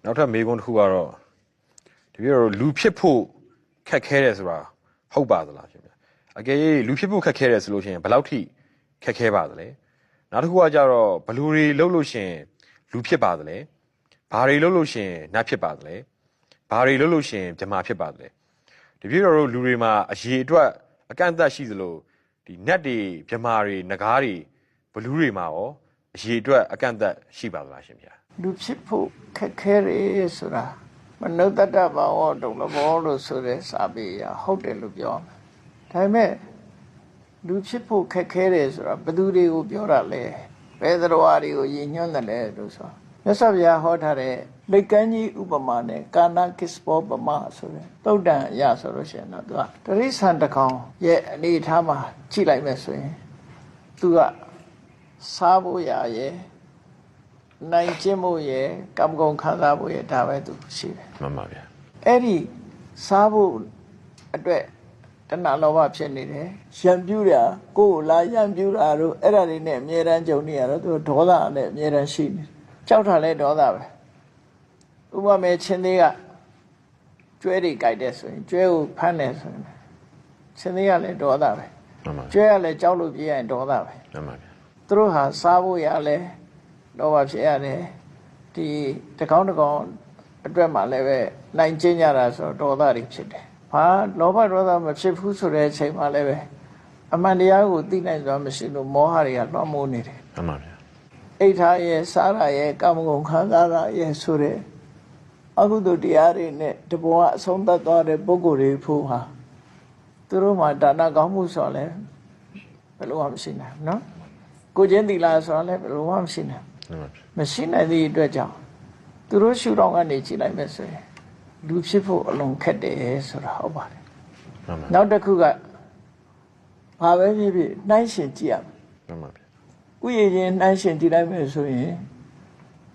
နောက်ထပ်မေးခွန်းတစ်ခုကတော့တပြည့်တော့လူဖြစ်ဖို့ခက်ခဲတယ်ဆိုတာဟုတ်ပါသလားရှင်ဗျအကယ်၍လူဖြစ်ဖို့ခက်ခဲတယ်ဆိုလို့ရှိရင်ဘယ်လောက်ထိခက်ခဲပါသလဲနောက်တစ်ခုကကြတော့ဘလူတွေလှုပ်လို့ရှိရင်လူဖြစ်ပါသလဲဘာတွေလှုပ်လို့ရှိရင်နတ်ဖြစ်ပါသလဲဘာတွေလှုပ်လို့ရှိရင်ဗြဟ္မာဖြစ်ပါသလဲတပြည့်တော့လူတွေမှာအရေးအတွက်အကန့်အသတ်ရှိသလိုဒီနတ်တွေဗြဟ္မာတွေနဂါးတွေဘလူတွေမှာရောအရေးအတွက်အကန့်အသတ်ရှိပါသလားရှင်ဗျာလူဖြစ်ဖို့ခက်ခဲတယ်ဆိုတာမနုဿတ္တဘာဝဒုံလဘောလို့ဆိုတဲ့စာပေရဟုတ်တယ်လို့ပြောမယ်ဒါပေမဲ့လူဖြစ်ဖို့ခက်ခဲတယ်ဆိုတာဘယ်သူတွေကိုပြောတာလဲဘယ်သရဝါတွေကိုရည်ညွှန်းတယ်လဲလို့ဆိုမြတ်စွာဘုရားဟောထားတဲ့လက်ကမ်းကြီးဥပမာနဲ့ကာနာကစ္စပောပမာဆိုတဲ့သုတ်တန်အရာဆိုလို့ရှိရင်တော့သူကတရိစ္ဆာန်တစ်ကောင်ရဲ့အနေအထားမှာကြည့်လိုက်မယ်ဆိုရင်သူကစားဖို့ရရဲ့နိုင်ကျင့်ဖို့ရယ်ကံကုန်ခံစားဖို့ရယ်ဒါပဲသူရှိတယ်မှန်ပါဗျာအဲ့ဒီစားဖို့အတွက်တဏှာလောဘဖြစ်နေတယ်ရံပြူတာကိုယ်လာရံပြူတာတို့အဲ့ဒါတွေနဲ့အမြဲတမ်းကြုံနေရတော့သူဒေါသနဲ့အမြဲတမ်းရှိနေကြောက်တာလဲဒေါသပဲဥပမာချင်းသေးကကျွဲတွေကြိုက်တယ်ဆိုရင်ကျွဲကိုဖမ်းတယ်ဆိုရင်ချင်းသေးကလည်းဒေါသပဲကျွဲကလည်းကြောက်လို့ပြေးရင်ဒေါသပဲမှန်ပါဗျာသူတို့ဟာစားဖို့ရလဲလောဘဖြစ်ရတယ်ဒီတကောင်းအတွက်မှလည်းပဲနိုင်ကျင့်ကြတာဆိုတော့ဒေါသတွေဖြစ်တယ်ဘာလောဘဒေါသမဖြစ်ဘူးဆိုတဲ့အချိန်မှလည်းပဲအမှန်တရားကိုသိနိုင်စွာမရှိလို့မောဟတွေကလွှမ်းမိုးနေတယ်မှန်ပါဗျာအိဋ္ဌာရဲ့စားရရဲ့ကာမဂုဏ်ခံစားရရဲ့ဆိုတဲ့အကုသိုလ်တရားတွေနဲ့တဘောကအဆုံးသတ်သွားတဲ့ပုဂ္ဂိုလ်တွေဖို့ဟာသူတို့မှာဒါနကောင်းမှုဆိုလဲဘယ်လိုမှမရှိနိုင်ဘူးနော်ကိုကျင့်သီလဆိုလဲဘယ်လိုမှမရှိနိုင်မရှိနိုင်သည့်အတွက်ကြောင့်သူတို့ရှုထောင့်ကနေကြည့်လိုက်မယ်ဆိုရင်လူဖြစ်ဖို့အလုံးခက်တယ်ဆိုတာဟုတ်ပါတယ်နောက်တစ်ခုကဘာပဲဖြစ်ဖြစ်နှိုင်းရှင်ကြည့်ရမယ်မှန်ပါဗျာဥယျာဉ်ချင်းနှိုင်းရှင်ကြည့်လိုက်မယ်ဆိုရင်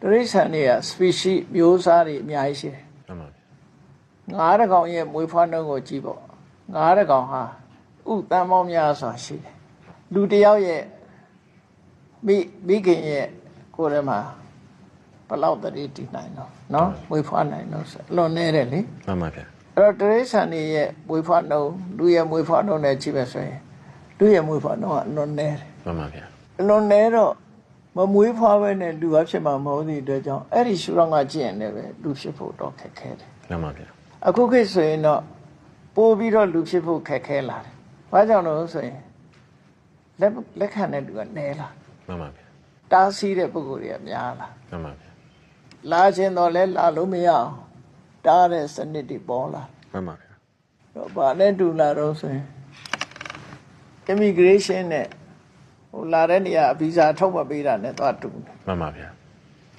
တရိစ္ဆာန်တွေက species မျိုးစားတွေအများကြီးရှိတယ်မှန်ပါဗျာငါးတစ်ကောင်ရဲ့မွေးဖွားနှုန်းကိုကြည့်ပေါ့ငါးတစ်ကောင်ဟာဥတန်ပေါင်းများစွာရှိတယ်လူတစ်ယောက်ရဲ့မိခင်ရဲ့ကိုယ်ထဲမှာဘလောက်တည်းတည်နိုင်တော့နော်မွေးဖွားနိုင်တော့လွန်နေတယ်လေမှန်ပါဗျာအဲ့တော့တရိစ္ဆာန်တွေရဲ့မွေးဖွားနှုန်းလူရဲ့မွေးဖွားနှုန်းနဲ့ကြည့်ပဲဆိုရင်လူရဲ့မွေးဖွားနှုန်းကလွန်နေတယ်မှန်ပါဗျာလွန်နေတော့မမွေးဖွားပဲနဲ့လူကဖြစ်မှာမဟုတ်သည့်အတွက်ကြောင့်အဲ့ဒီရှုတော့ကကြည့်ရင်လည်းပဲလူဖြစ်ဖို့တော့ခက်ခဲတယ်မှန်ပါဗျာအခုခေတ်ဆိုရင်တော့ပို့ပြီးတော့လူဖြစ်ဖို့ခက်ခဲလာတယ်ဘာကြောင့်လို့ဆိုရင်လက်ခံတဲ့လူကနည်းလာမှန်ပါဗျာတားဆီးတဲ့ပုဂ္ဂိုလ်တွေကများလာမှန်ပါဗျာလာခြင်းတော့လဲလာလို့မရအောင်တားတဲ့စနစ်တွေပေါ်လာမှန်ပါဗျာတော့ဘာနဲ့တူလာတော့ဆိုရင် immigration နဲ့ဟိုလာတဲ့နေရာဗီဇာထုတ်မပေးတာနဲ့သွားတူတယ်မှန်ပါဗျာ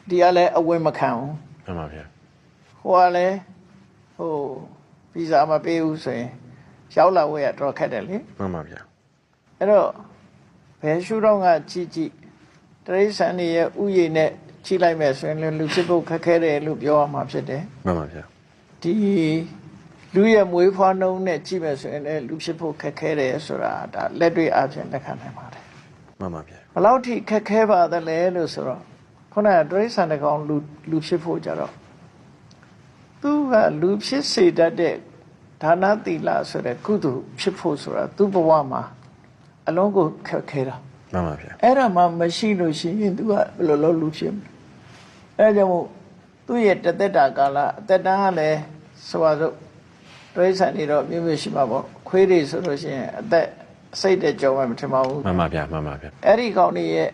ဒီကလည်းအဝင်မခံဘူးမှန်ပါဗျာဟိုကလည်းဟိုဗီဇာမပေးဘူးဆိုရင်ရောက်လာဝဲရတော့ခက်တယ်လေမှန်ပါဗျာအဲ့တော့ဘယ်ရှုတော့ကကြည့်တရိစ္ဆာန်တွေရဲ့ဥယျာဉ်နဲ့ကြည့်လိုက်မယ်ဆိုရင်လူဖြစ်ဖို့ခက်ခဲတယ်လို့ပြောရမှာဖြစ်တယ်မှန်ပါဗျာဒီလူရဲ့မွေးဖွားနှုန်းနဲ့ကြည့်မယ်ဆိုရင်လည်းလူဖြစ်ဖို့ခက်ခဲတယ်ဆိုတာဒါလက်တွေ့အဖြစ်လက်ခံနိုင်ပါတယ်မှန်ပါဗျာဘယ်လောက်ထိခက်ခဲပါသလဲလို့ဆိုတော့ခုနကတရိစ္ဆာန်တစ်ကောင်လူဖြစ်ဖို့ကြတော့သူကလူဖြစ်စေတတ်တဲ့ဒါနသီလဆိုတဲ့ကုသိုလ်ဖြစ်ဖို့ဆိုတာသူ့ဘဝမှာအလုံးကိုခက်ခဲတာမှန်ပါဗျာအဲ့ဒါမှမရှိလို့ရှိရင်သူကဘယ်လိုလုပ်လူဖြစ်မလဲအဲ့ကြောင့်မို့သူ့ရဲ့တသက်တာကာလအသက်တန်းကလည်းဆိုပါစို့တရိစ္ဆာန်တွေတော့မျိုးမျိုးရှိမှာပေါ့ခွေးတွေဆိုလို့ရှိရင်အသက်စိတ်တဲ့ကြောမှမထင်ပါဘူးမှန်ပါဗျာမှန်ပါဗျာအဲ့ဒီကောင်တွေရဲ့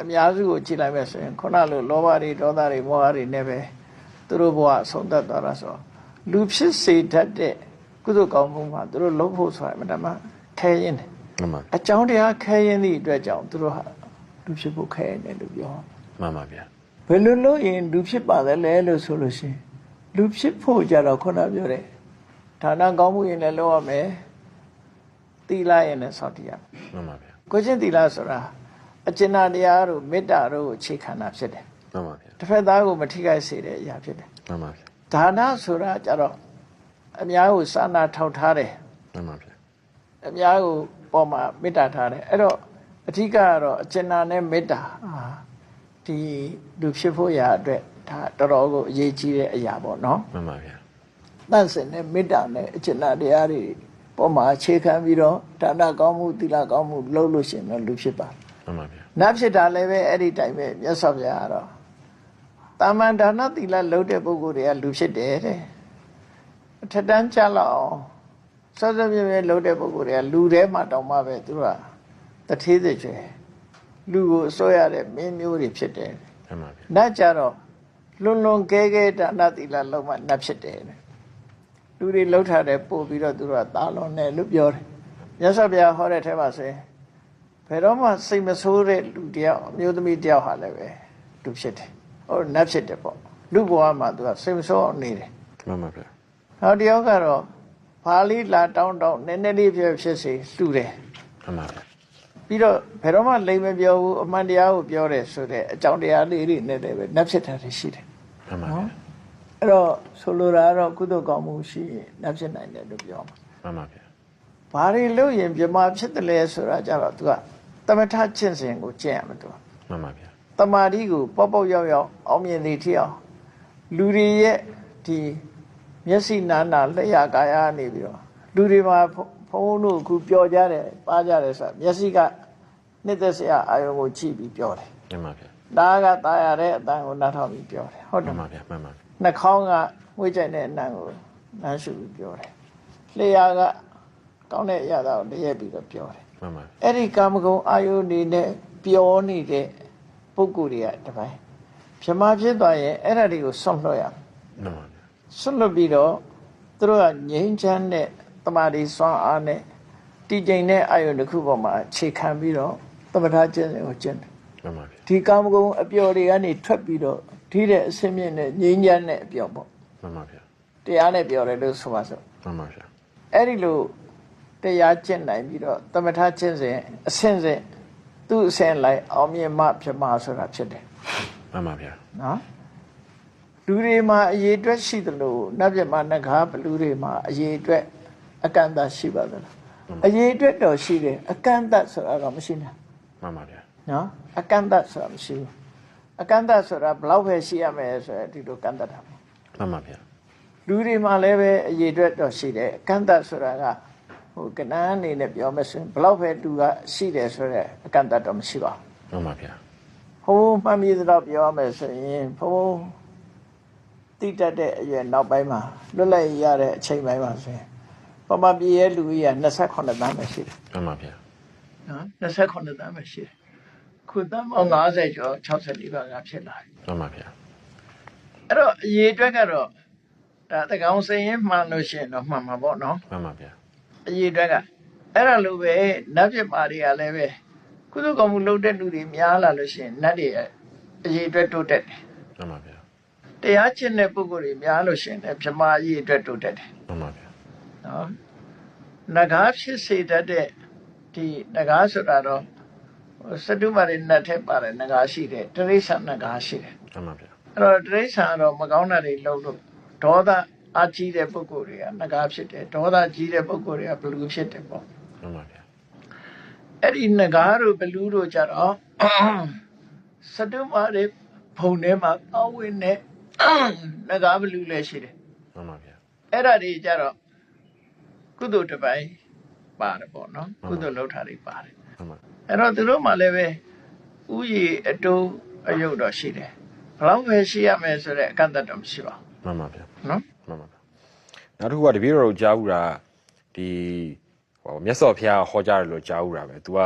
အများစုကိုကြည့်လိုက်မယ်ဆိုရင်ခုနလိုလောဘတွေဒေါသတွေမောဟတွေနဲ့ပဲသူတို့ဘဝဆုံးသက်သွားတာဆိုလူဖြစ်စေတတ်တဲ့ကုသိုလ်ကောင်းမှုမှာသူတို့လုပ်ဖို့ဆိုတာအမှန်တမ်းခဲရင်တယ်မှန်ပါအကြောင်းတရားခဲရင်သည့်အတွက်ကြောင့်သူတို့ဟာလူဖြစ်ဖို့ခဲနေတယ်လို့ပြောမှန်ပါဗျာဘယ်လိုလုပ်ရင်လူဖြစ်ပါသလဲလို့ဆိုလို့ရှိရင်လူဖြစ်ဖို့ကြတော့ခုနပြောတဲ့ဌာနကောင်းမှုရင်လည်းလုပ်ရမယ်သီလရင်လည်းစောင့်တည်ရမယ်မှန်ပါဗျာကိုချင်းသီလဆိုတာအကျဉ်းတရားတို့မေတ္တာတို့ကိုအခြေခံတာဖြစ်တယ်မှန်ပါဗျာတစ်ဖက်သားကိုမထိခိုက်စေတဲ့အရာဖြစ်တယ်မှန်ပါဗျာဒါနဆိုတာကြတော့အများကိုစာနာထောက်ထားတယ်မှန်ပါဗျာအများကိုပေါ်မှာမေတ္တာထားတယ်အဲ့တော့အဓိကကတော့အကျဉ်းနဲ့မေတ္တာဒီလူဖြစ်ဖို့ရာအတွက်ဌ ထားတော်တော်ကိုအရေးကြီးတဲ့အရာပေါ့နော် မှန်ပါဗျာ တန့်စင်တဲ့မေတ္တာနဲ့အကျဉ်းတရားတွေပေါ်မှာအခြေခံပြီးတော့ဒါနကောင်းမှုသီလကောင်းမှုလုပ်လို့ရှိရင်တော့လူဖြစ်ပါ မှန်ပါဗျာ နတ်ဖြစ်တာလည်းပဲအဲ့ဒီတိုင်ပဲမြတ်စွာဘုရားကတော့တာမန်ဒါနသီလလုပ်တဲ့ပုဂ္ဂိုလ်တွေကလူဖြစ်တယ်တဲ့အထက်တန်းကြလောက်အောင်စောစောပြည့်ပြည့်လုပ်တဲ့ပုဂ္ဂိုလ်တွေကလူထဲမှာတောင်မှပဲသူကတထေးစေကျွဲလူကိုအစိုးရတဲ့မင်းမျိုးတွေဖြစ်တယ် မှန်ပါဗျာ နတ်ကြတော့လွန်လွန်ကဲကဲဒါနသီလလုံးမှနတ်ဖြစ်တယ်လူတွေလှုပ်ထားတယ်ပို့ပြီးတော့သူတို့ကသာလွန်တယ်လို့ပြောတယ်မြတ်စွာဘုရားဟောတဲ့ထဲမှာဆိုရင်ဘယ်တော့မှစိတ်မဆိုးတဲ့လူတယောက်အမျိုးသမီးတယောက်ဟာလည်းပဲလူဖြစ်တယ်ဟောနတ်ဖြစ်တယ်ပေါ့လူဘဝမှာသူကစိတ်မဆိုးအောင်နေတယ် မှန်ပါဗျာ နောက်တယောက်ကတော့ဘာလိလာတောင်းနည်းနည်းလေးဖြစ်စေလှူတယ် မှန်ပါဗျာ ပြီးတော့ဘယ်တော့မှလိမ်မပြောဘူးအမှန်တရားကိုပြောတယ်ဆိုတဲ့အကြောင်းတရားလေးတွေနဲ့လည်းပဲနတ်ဖြစ်တာရှိတယ် မှန်ပါဗျာ အဲ့တော့ဆိုလိုတာကတော့ကုသိုလ်ကောင်းမှုရှိရင်နတ်ဖြစ်နိုင်တယ်လို့ပြောမှာ မှန်ပါဗျာ ဘာတွေလို့ရင်ပြမဖြစ်တယ်လဲဆိုတာကြတော့သူကသမထကျင့်စဉ်ကိုကျင့်ရမှာသူ မှန်ပါဗျာ တမာတိကိုပေါက်ပေါက်ရောက်ရောက်အောင်မြင်သည်ထိအောင်လူတွေရဲ့ဒီမျက်စိနာနာလက်ရကာယနေပြီးတော့လူတွေမှာဘုန်းတို့အခုပြောကြတယ်ပါကြတယ်ဆိုတာမျက်စိကနှစ်သက်စရာအာယုံကိုကြည့်ပြီးပြောတယ် မှန်ပါဗျာ နားကตาရတဲ့အတန်ကိုနားထောင်ပြီးပြောတယ်ဟုတ်တ မှ ယ် န်ပါဗျာမှန်ပါဗျာ နှာခေါင်းကငွေ့ကြိုက်တဲ့အနံကိုနမ်းရှုပြီးပြောတယ်လျှာကကောင်းတဲ့အရာကိုတရက်ပြီးတော့ပြောတယ် မှန်ပါ အဲ့ဒီကာမဂုဏ်အာယုန်နေနဲ့ပြောနေတဲ့ပုဂ္ဂိုလ်တွေကတပိုင်းပြမဖြစ်သွားရင်အဲ့ဒါတွေကိုဆွန့်လွှတ်ရမယ် မှန်ပါဗျာ ဆွန့်လွှတ်ပြီးတော့သူတို့ကငြိမ်းချမ်းတဲ့တမာတိစွမ်းအားနဲ့တည်ကျိန်တဲ့အာယုန်တစ်ခုပေါ်မှာအခြေခံပြီးတော့သမထကျင့်စဉ်ကိုကျင့်တယ် မှန်ပါဗျာ ဒီကာမဂုဏ်အပျော်တွေကနေထွက်ပြီးတော့ဒီတဲ့အစင်းမြင့်နဲ့ငြိမ်းချမ်းတဲ့အပျော်ပေါ့ မှန်ပါဗျာ တရားနဲ့ပြောတယ်လို့ဆိုပါစို့ မှန်ပါဗျာ အဲ့ဒီလိုတရားကျင့်နိုင်ပြီးတော့သမထကျင့်စဉ်အဆင့်ဆင့်သူ့အဆင့်လိုက်အောင်မြင်မှဖြစ်မှာဆိုတာဖြစ်တယ် မှန်ပါဗျာ နော်လူတွေမှာအရေးအတွက်ရှိသလိုနတ်ပြမနဂါဘလူတွေမှာအရေးအတွက်အကန့်အသတ်ရှိပါသလားအရေးအတွက်တော့ရှိတယ်အကန့်အသတ်ဆိုတာတော့မရှိဘူး မှန်ပါဗျာ နော်အကန့်အသတ်ဆိုတာမရှိဘူးအကန့်အသတ်ဆိုတာဘယ်လောက်ပဲရှိရမယ်ဆိုရင်ဒီလိုကန့်သတ်တာပေါ့ မှန်ပါဗျာ လူတွေမှာလည်းပဲအရေးအတွက်တော့ရှိတယ်အကန့်အသတ်ဆိုတာကဟိုကဏ္ဍအနေနဲ့ပြောမယ်ဆိုရင်ဘယ်လောက်ပဲသူကရှိတယ်ဆိုတော့အကန့်အသတ်တော့မရှိပါဘူး မှန်ပါဗျာ ဘုံမှတ်မိသလောက်ပြောရမယ်ဆိုရင်ဘုံတိတတ်တဲ့အရွယ်နောက်ပိုင်းမှာလွတ်လပ်ရတဲ့အချိန်ပိုင်းမှာဆိုရင်ပမာပြည်ရဲ့လူကြီးက28သန်းပဲရှိတယ် မှန်ပါဗျာ နော်28သန်းပဲရှိတယ်ခုသန်းပေါင်း50ကျော်60ပါးကဖြစ်လာတယ် မှန်ပါဗျာ အဲ့တော့အရေးအတွက်ကတော့ဒါတကောင်စိန်ရင်မှန်လို့ရှိရင်တော့မှန်မှာပေါ့နော် မှန်ပါဗျာ အရေးအတွက်ကအဲ့ဒါလိုပဲနတ်ဖြစ်ပါတွေကလည်းပဲကုသကောင်မှုလုပ်တဲ့လူတွေများလာလို့ရှိရင်နတ်တွေအရေးအတွက်တိုးတက်တယ် မှန်ပါဗျာ တရားကျင့်တဲ့ပုဂ္ဂိုလ်တွေများလို့ရှိရင်လည်းဗြဟ္မာအရေးအတွက်တိုးတက်တယ် မှန်ပါဗျာ နော်နဂါဖြစ်စေတတ်တဲ့ဒီနဂါဆိုတာတော့စတုမာရိနတ်ထဲပါတယ်နဂါရှိတယ်တိရိစ္ဆာန်နဂါရှိတယ် မှန်ပါဗျာ အဲ့တော့တိရိစ္ဆာန်ကတော့မကောင်းတာတွေလုပ်လို့ဒေါသအကြီးတဲ့ပုဂ္ဂိုလ်တွေကနဂါဖြစ်တယ်ဒေါသကြီးတဲ့ပုဂ္ဂိုလ်တွေကဘလူဖြစ်တယ်ပေါ့ မှန်ပါဗျာ အဲ့ဒီနဂါတို့ဘလူတို့ကြတော့စတုမာရိဘုံထဲမှာအဝိနဲ့နဂါဘလူလည်းရှိတယ် မှန်ပါဗျာ အဲ့ဒါတွေကြတော့ကုသိုလ်တစ်ပိုင်းပါတယ်ပေါ့နော်ကုသိုလ်လုပ်တာတွေပါတယ် မှန်ပါ အဲ့တော့သူတို့မှလည်းပဲဥယျာအတုအယုတ်တော့ရှိတယ်ဘယ်လောက်ပဲရှိရမယ်ဆိုတဲ့အကန့်အသတ်တော့မရှိပါ မှန်ပါဗျာ ဘူးနော် မှန်ပါဗျာနောက်တစ်ခုကတပည့်တော်တို့ကြားဦးတာဒီဟောမြတ်စွာဘုရားဟောကြားတယ်လို့ကြားဦးတာပဲ तू က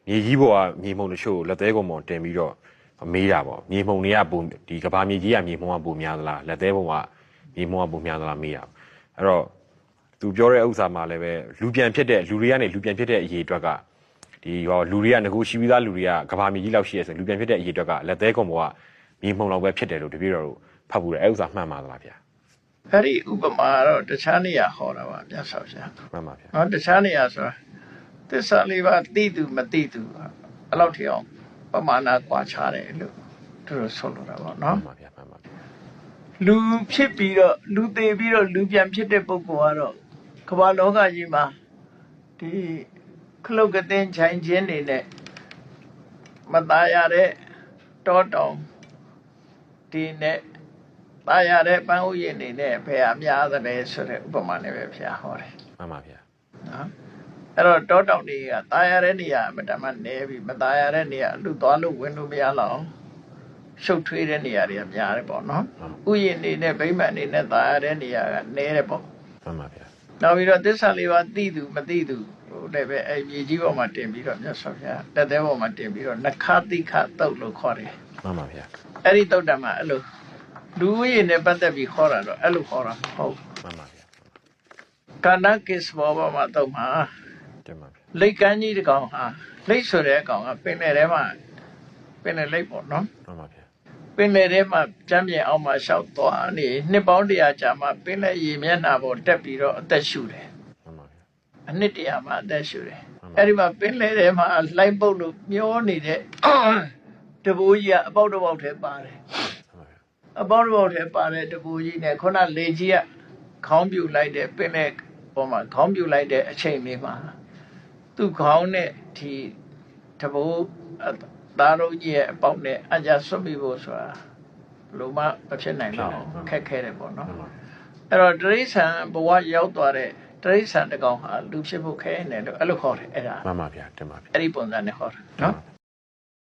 မြေကြီးပေါ်ကမြေမှုန်တချို့လက်သေးကုန်ပေါ်တင်ပြီးတော့မေးတာပေါ့မြေမှုန်တွေကပုံဒီကဘာမြေကြီးကမြေမှုန်ကပုံများသလားလက်သေးပုံကမြေမှုန်ကပုံများသလားမေးတာအဲ့တော့ तू ပြောတဲ့ဥစ္စာမှာလည်းပဲလူပြန်ဖြစ်တဲ့လူတွေကနေလူပြန်ဖြစ်တဲ့အရေးအတွက်ကဒီဟောလူတွေကငကိုရှိပြီးသားလူတွေကကဘာမြေကြီးလောက်ရှိရဆိုလူပြန်ဖြစ်တဲ့အရေးအတွက်ကလက်သေးကုန်ပေါ်ကမြေမှုန်လောက်ပဲဖြစ်တယ်လို့တပည့်တော်တို့ဖတ်ဘူးတယ်အဲ့ဥစ္စာမှန်ပါသလားဗျာ အဲ့ဒီဥပမာတော့တခြားနေရာဟောတာပါမြတ်စွာဘုရား မှန်ပါဗျာ နော်တခြားနေရာဆိုတာသစ္စာလေးပါးသိသူမသိသူအဲ့လောက်ထိအောင်ပမာဏကွာခြားတယ်လို့သူတို့ဆိုလိုတာပေါ့ မှ နော် န်ပါဗျာမှန်ပါဗျာ လူဖြစ်ပြီးတော့လူသေးပြီးတော့လူပြန်ဖြစ်တဲ့ပုဂ္ဂိုလ်ကတော့ကမ္ဘာလောကကြီးမှာဒီခလုတ်ကတဲ့ခြိုင်ခြင်းတွေနဲ့မตายရတဲ့တောတောင် ဒီနဲ့ตายရတဲ့ပန်းဥယျာဉ်နေနဲ့ဘယ်အများသလဲဆိုတဲ့ဥပမာနဲ့ပဲဖျားဟောတယ် မှန်ပါဗျာ နော်အဲ့တော့တောတောင်တွေကตายရတဲ့နေရာအမှန်တမ်းနေပြီမตายရတဲ့နေရာလူသွားလို့ဝင်လို့မရတော့ရှုပ်ထွေးတဲ့နေရာတွေကများတယ်ပေါ့နော်ဥယျာဉ်နေနဲ့ဗိမာန်နေနဲ့ตายရတဲ့နေရာကနည်းတယ်ပေါ့ မှန်ပါဗျာ နောက်ပြီးတော့သစ္စာလေးပါးသိသူမသိသူဟိုလည်းပဲအဲ့မြေကြီးပေါ်မှာတင်ပြီးတော့မြတ်စွာဘုရားတက်သေးပေါ်မှာတင်ပြီးတော့နခတိခတုတ်လို့ခေါ်တယ် မှန်ပါဗျာ အဲ့ဒီတုတ်တံမှာအဲ့လိုလူဦးရေနဲ့ပတ်သက်ပြီးခေါ်တာတော့အဲ့လိုခေါ်တာမဟုတ် မှန်ပါဗျာ ကန္နကိစ္စဘောပေါ်မှာတုတ်မှာ တင်ပါဗျာ လိတ်ကန်းကြီးတစ်ကောင်ဟာလိတ်ဆိုတဲ့အကောင်ကပင်လယ်ထဲမှာပင်လယ်လိတ်ပေါ့နော် မှန်ပါဗျာ ပင်လယ်ထဲမှာကျမ်းပြင်အောင်မှာရှောက်သွားနေနှစ်ပေါင်း100ကြာမှပင်လယ်ရေမျက်နှာပေါ်တက်ပြီးတော့အသက်ရှူတယ် မှန်ပါဗျာ အနှစ်100မှအသက်ရှူတယ်အဲ့ဒီမှာပင်လယ်ထဲမှာလှိုင်းပုတ်လို့မျောနေတဲ့တဘိုးကြီးကအပေါက်တစ်ပေါက်ထဲပါတယ် အပေါက်တစ်ပေါက်ထဲပါတဲ့တပူကြီးနဲ့ခုနလေကြီးကခေါင်းပြူလိုက်တဲ့ပင်နဲ့ပေါ်မှာခေါင်းပြူလိုက်တဲ့အချိန်လေးမှာသူ့ခေါင်းနဲ့ဒီတပူသားတို့ကြီးရဲ့အပေါက်နဲ့အကြဆွတ်ပြီးဖို့ဆိုတာလုံးဝမဖြစ်နိုင်တော့ခက်ခဲတယ်ပေါ့နော်အဲ့တော့တရိษံဘဝရောက်သွားတဲ့တရိษံတကောင်ဟာလူဖြစ်ဖို့ခဲနေတယ်လို့အဲ့လိုခေါ်တယ်အဲ့ဒါ မှန်ပါဗျာတင်ပါဗျာ အဲ့ဒီပုံစံနဲ့ခေါ်တာနော်